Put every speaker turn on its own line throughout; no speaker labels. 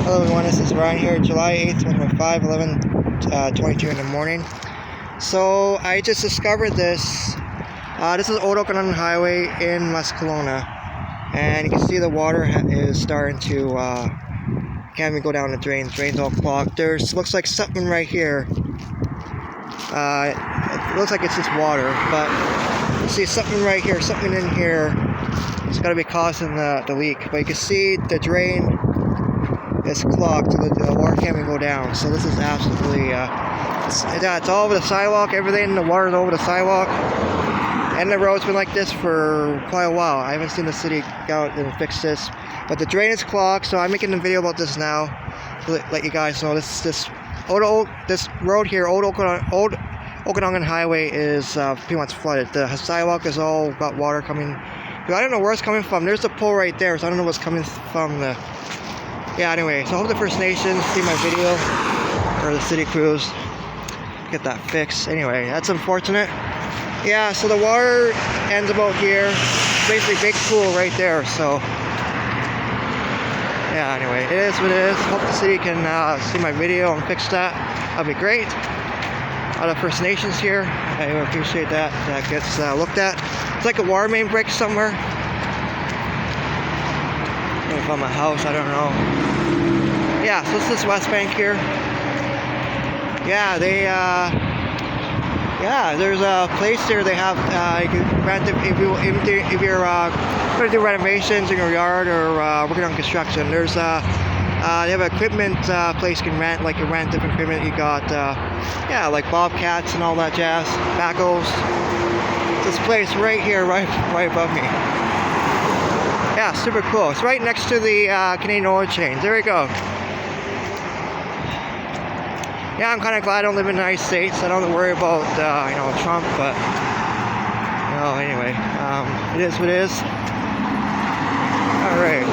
Hello everyone, this is Ryan here, July 8th, 2025, 11:22 in the morning. So I just discovered this. This is Old Okanagan Highway in West Kelowna, and you can see the water is starting to can't even go down the drain. The drain's all clogged. There's looks like something right here. It looks like it's just water, but you see something right here, something in here. It's got to be causing the leak. But you can see the drain is clogged, so the water can't even go down. So this is absolutely, it's all over the sidewalk, everything, the water's over the sidewalk. And the road's been like this for quite a while. I haven't seen the city go out and fix this. But the drain is clogged, so I'm making a video about this now to let you guys know. This road here, Old Okanagan Highway, is pretty much flooded. The sidewalk is all got water coming. I don't know where it's coming from. There's a pole right there, so I don't know what's coming from the... Yeah, anyway, so I hope the First Nations see my video, or the city crews, get that fixed. Anyway, that's unfortunate. Yeah, so the water ends about here. It's basically a big pool right there, so... Yeah, anyway, it is what it is. Hope the city can see my video and fix that. That'd be great. All the First Nations here, I would appreciate that. That gets looked at. It's like a water main break somewhere. From a house, I don't know. Yeah, so this is West Bank here. Yeah, they there's a place there. They have you can rent it if you're going to do renovations in your yard or working on construction. There's they have an equipment place you can rent, like you rent different equipment. You got yeah, like bobcats and all that jazz, backhoes. This place right here, right above me. Yeah, super cool. It's right next to the Canadian oil change. There we go. Yeah, I'm kind of glad I don't live in the United States. I don't have to worry about, Trump, but, anyway, it is what it is. Alright,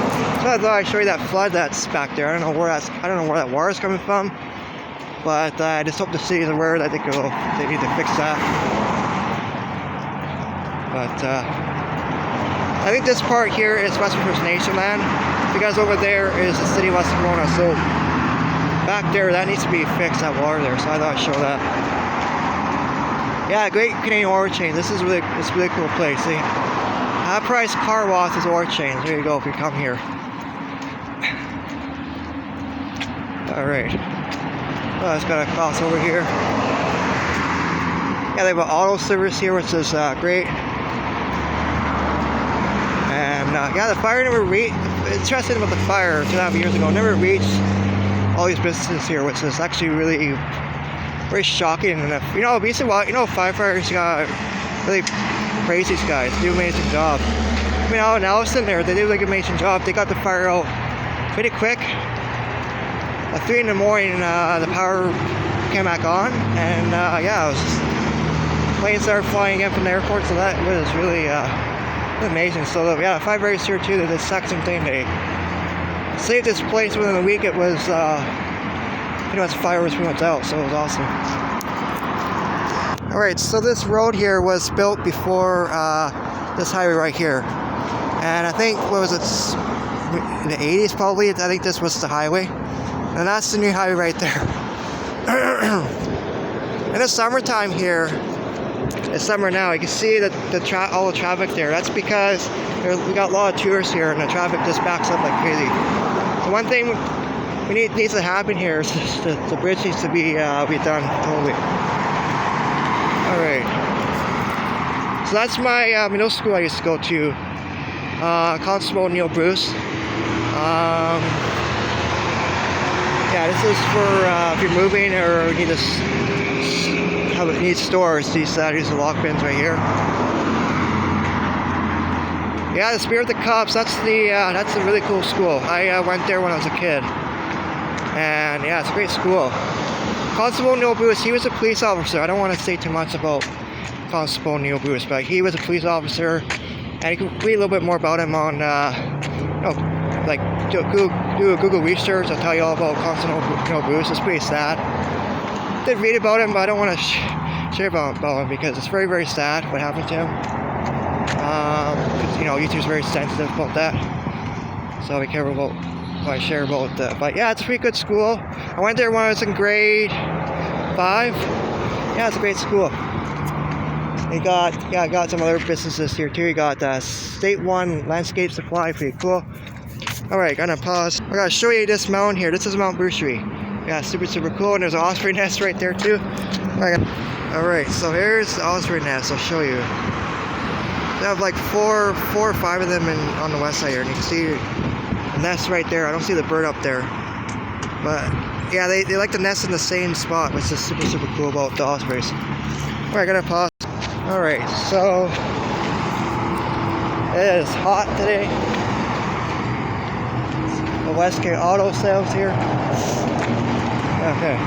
so I thought I'd show you that flood that's back there. I don't know where that water is coming from, but I just hope the city's aware that they need to fix that. But, I think this part here is Western First Nation land, because over there is the city of West Kelowna, so back there, that needs to be fixed, that water there, so I thought I'd show that. Yeah, great Canadian oil change. This is a really cool place. See, high price car wash is oil change. There you go if you come here. Alright. Well, I just gotta cross over here. Yeah, they have an auto service here, which is great. And yeah, the fire never reached. Interesting about the fire 2.5 years ago, never reached all these businesses here, which is actually really very shocking. And firefighters got really praise these guys. They do an amazing job. I mean, out in Allison there, they did like an amazing job. They got the fire out pretty quick. At 3 in the morning, the power came back on, and yeah, it was just, planes started flying in from the airport, so that was really amazing. So yeah, the firefighters here too, they did the exact same thing. They saved this place within a week. It was pretty much fire was pretty much out, so it was awesome. Alright, so this road here was built before this highway right here, and I think what was it, in the 80s probably. I think this was the highway, and that's the new highway right there. In the summertime here, it's summer now, you can see that all the traffic there. That's because we got a lot of tourists here, and the traffic just backs up like crazy. The one thing needs to happen here is the bridge needs to be done totally. Alright. So that's my middle school I used to go to. Constable Neil Bruce. Yeah, this is for if you're moving or you need stores. These are lock bins right here. Yeah, the Spirit of the Cops. That's a really cool school. I went there when I was a kid, and yeah, it's a great school. Constable Neil Bruce, he was a police officer. I don't want to say too much about Constable Neil Bruce, but he was a police officer, and you can read a little bit more about him on, do a Google research. I'll tell you all about Constable Neil Bruce. It's pretty sad. I did read about him, but I don't want to share about him because it's very, very sad what happened to him. Because YouTube's very sensitive about that, so be careful about I share about that. But yeah, it's a pretty good school. I went there when I was in grade 5. Yeah, it's a great school. You got some other businesses here too. You got State 1 Landscape Supply, pretty cool. Alright, gonna pause. I gotta show you this mountain here. This is Mount Brucery. Yeah, super cool. And there's an osprey nest right there too. Alright, so here's the osprey nest. I'll show you. They have like four or five of them on the west side here, and you can see the nest right there. I don't see the bird up there, but yeah, they like to nest in the same spot, which is super cool about the ospreys. Alright, gotta pause. Alright, so it is hot today. The West Kelowna auto sales here. Okay.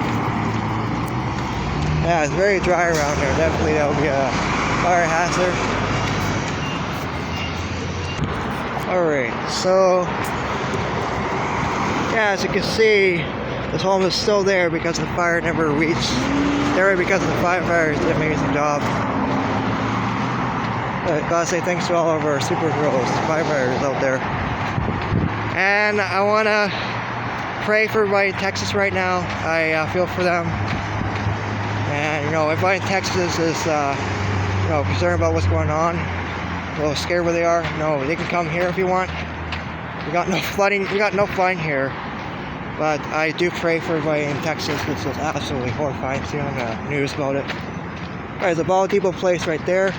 Yeah, it's very dry around here. Definitely that will be a fire hazard. Alright, so yeah, as you can see, this home is still there because the fire never reached there because of the firefighters did an amazing job. Gotta say thanks to all of our superheroes, firefighters out there. And I wanna pray for everybody in Texas right now. I feel for them. And you know, everybody in Texas is concerned about what's going on. A little scared where they are. No, they can come here if you want. We got no flooding. We got no flooding here. But I do pray for everybody in Texas, which is absolutely horrifying seeing on the news about it. Alright, there's a Bald Depot place right there.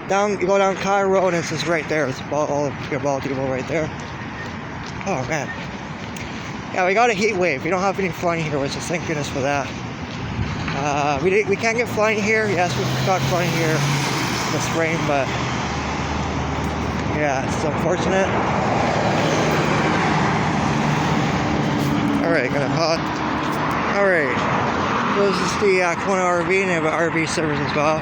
You go down Kyle Road and it's just right there. It's your Bald Depot right there. Oh man. Yeah, we got a heat wave. We don't have any flooding here, which is thank goodness for that. We can't get flooding here. Yes, we got flooding here in the spring, but yeah, it's unfortunate. Alright, gonna pause. Alright, so this is the Kelowna RV, and they have an RV service as well.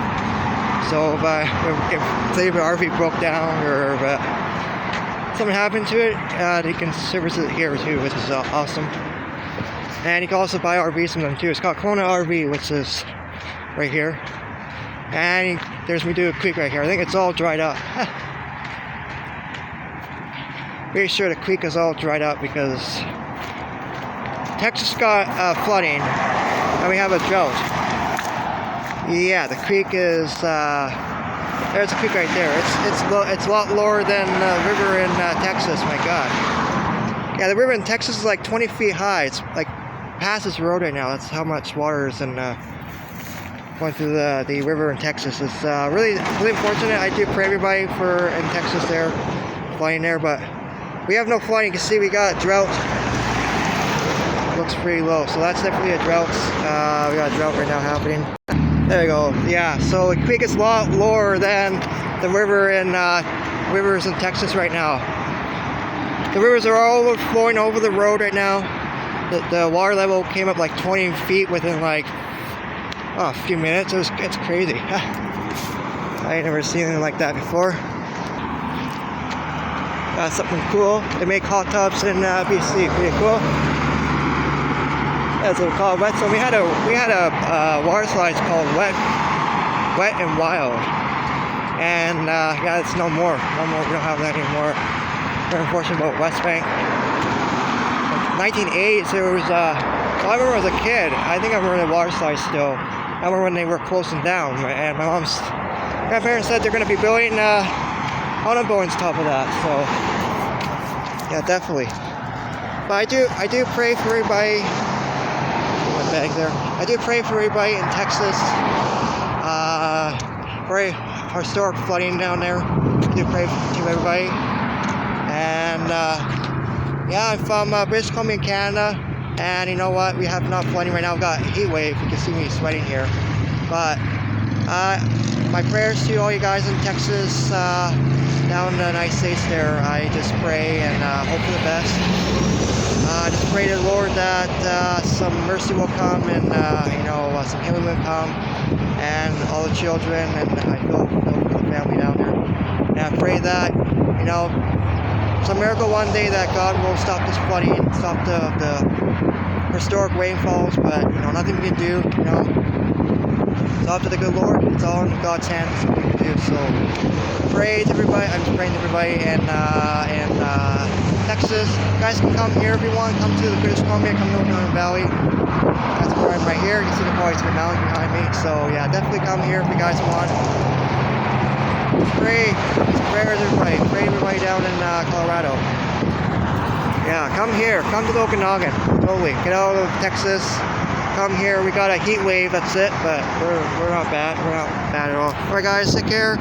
So if say the RV broke down or if something happened to it, they can service it here too, which is awesome. And you can also buy RVs from them too. It's called Kelowna RV, which is right here. And there's Medulla Creek right here. I think it's all dried up. Pretty sure the creek is all dried up because Texas got flooding and we have a drought. Yeah, the creek is there's a creek right there. It's a lot lower than the river in Texas. My God. Yeah, the river in Texas is like 20 feet high. It's like past this road right now. That's how much water is going through the river in Texas. It's really unfortunate. I do pray everybody in Texas there, flooding there, but we have no flooding. You can see we got drought. Looks pretty low, so that's definitely a drought. We got a drought right now happening. There we go. Yeah, so the creek is a lot lower than the river in rivers in Texas right now. The rivers are all overflowing over the road right now. The water level came up like 20 feet within like a few minutes. It's crazy. I ain't never seen anything like that before. Got something cool. They make hot tubs in BC. Pretty cool. That's what it's called. Wet. So we had a water slide called Wet and Wild. And yeah, it's no more. We don't have that anymore. Very unfortunate about West Bank. 1980s, there was I remember as a kid, I think I remember the water slide still. I remember when they were closing down, and my mom's grandparents said they're going to be building auto buildings on top of that, so yeah, definitely. But I do pray for everybody. My bag there. I do pray for everybody in Texas. Very historic flooding down there. I do pray to everybody. And yeah, I'm from British Columbia, Canada, and you know what? We have not flooding right now. We've got a heat wave. You can see me sweating here. But my prayers to all you guys in Texas, down in the United States there. I just pray and hope for the best. I just pray to the Lord that some mercy will come and some healing will come, and all the children, and I feel the family down there. And I pray that it's a miracle one day that God will stop this flooding, stop the historic rainfalls, but nothing we can do. It's up to the good Lord. It's all in God's hands. That's what we can do. So pray to everybody. I'm just praying to everybody, and Texas. You guys can come here if you want. Come to the British Columbia, come to Okanagan Valley. That's where I'm right here. You can see the Poison Mountain behind me. So yeah, definitely come here if you guys want. Pray everybody down in Colorado. Yeah, come here. Come to the Okanagan. Totally. Get out of Texas. Come here. We got a heat wave. That's it. But we're not bad. We're not bad at all. Alright, guys. Take care.